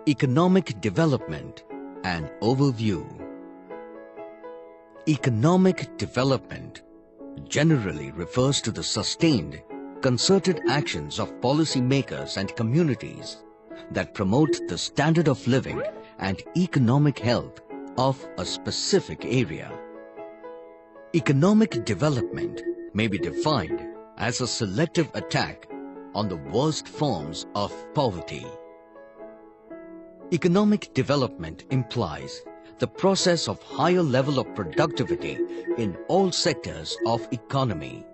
Economic development and overview. Economic development generally refers to the sustained, concerted actions of policymakers and communities that promote the standard of living and economic health of a specific area. Economic development may be defined as a selective attack on the worst forms of poverty. Economic development implies the process of higher level of productivity in all sectors of economy.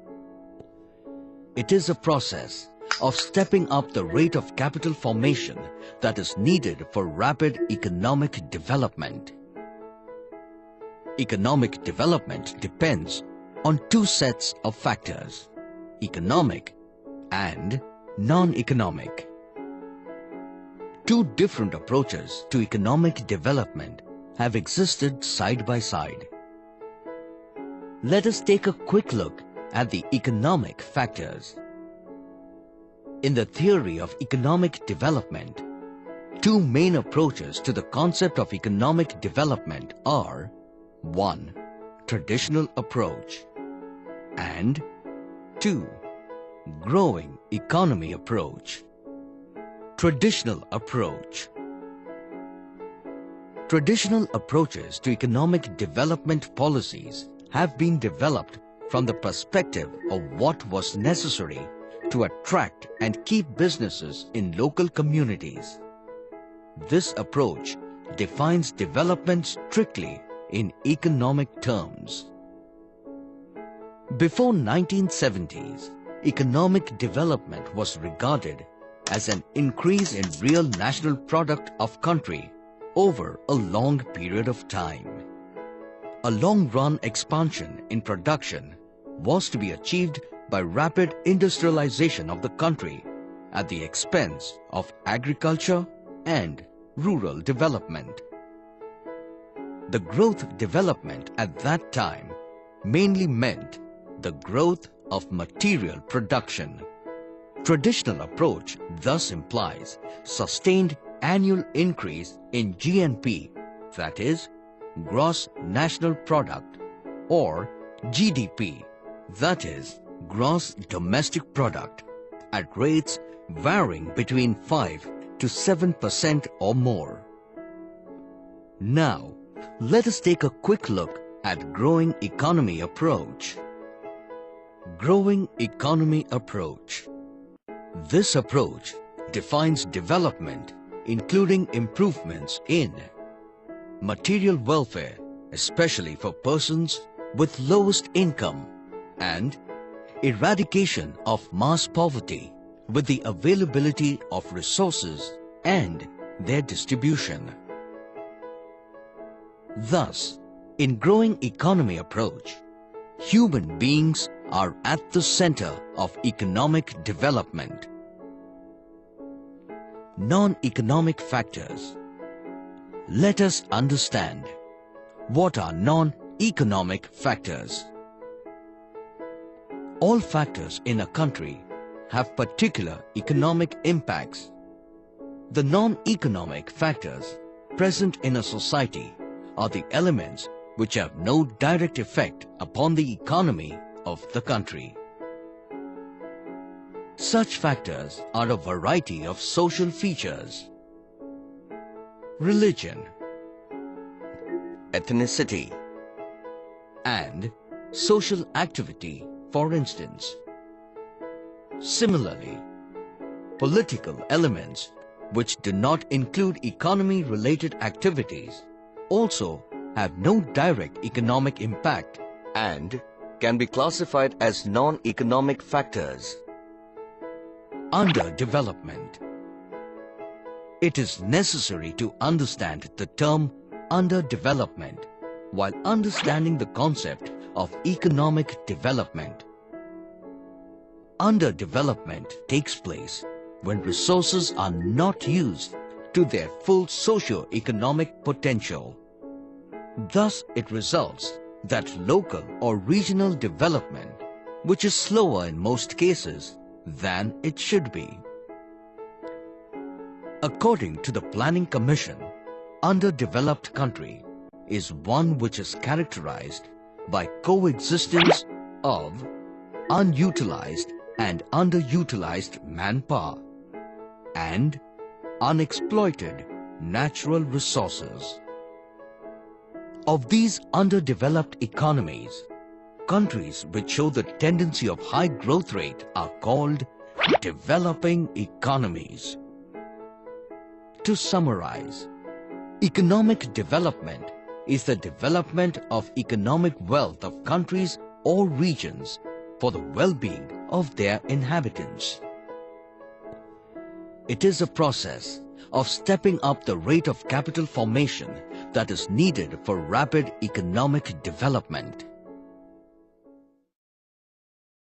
It is a process of stepping up the rate of capital formation that is needed for rapid economic development. Economic development depends on two sets of factors, economic and non-economic. Two different approaches to economic development have existed side by side. Let us take a quick look at the economic factors. In the theory of economic development, two main approaches to the concept of economic development are 1. Traditional approach and 2. Growing economy approach. Traditional approach. Traditional approaches to economic development policies have been developed from the perspective of what was necessary to attract and keep businesses in local communities. This approach defines development strictly in economic terms. Before 1970s, economic development was regarded as an increase in real national product of country over a long period of time. A long-run expansion in production was to be achieved by rapid industrialization of the country at the expense of agriculture and rural development. The growth development at that time mainly meant the growth of material production. Traditional approach thus implies sustained annual increase in GNP, that is, Gross National Product, or GDP, that is, Gross Domestic Product, at rates varying between 5 to 7% or more. Now, let us take a quick look at growing economy approach. Growing economy approach. This approach defines development including improvements in material welfare, especially for persons with lowest income, and eradication of mass poverty with the availability of resources and their distribution. Thus, in growing economy approach, human beings are at the center of economic development. Non-economic factors. Let us understand what are non-economic factors. All factors in a country have particular economic impacts. The non-economic factors present in a society are the elements which have no direct effect upon the economy of the country. Such factors are a variety of social features: religion, ethnicity, and social activity, for instance. Similarly, political elements which do not include economy-related activities also have no direct economic impact and can be classified as non-economic factors. Underdevelopment. It is necessary to understand the term underdevelopment while understanding the concept of economic development. Underdevelopment takes place when resources are not used to their full socio-economic potential. Thus, it results that local or regional development, which is slower in most cases than it should be. According to the Planning Commission, underdeveloped country is one which is characterized by coexistence of unutilized and underutilized manpower and unexploited natural resources. Of these underdeveloped economies, countries which show the tendency of high growth rate are called developing economies. To summarize, economic development is the development of economic wealth of countries or regions for the well-being of their inhabitants. It is a process of stepping up the rate of capital formation that is needed for rapid economic development.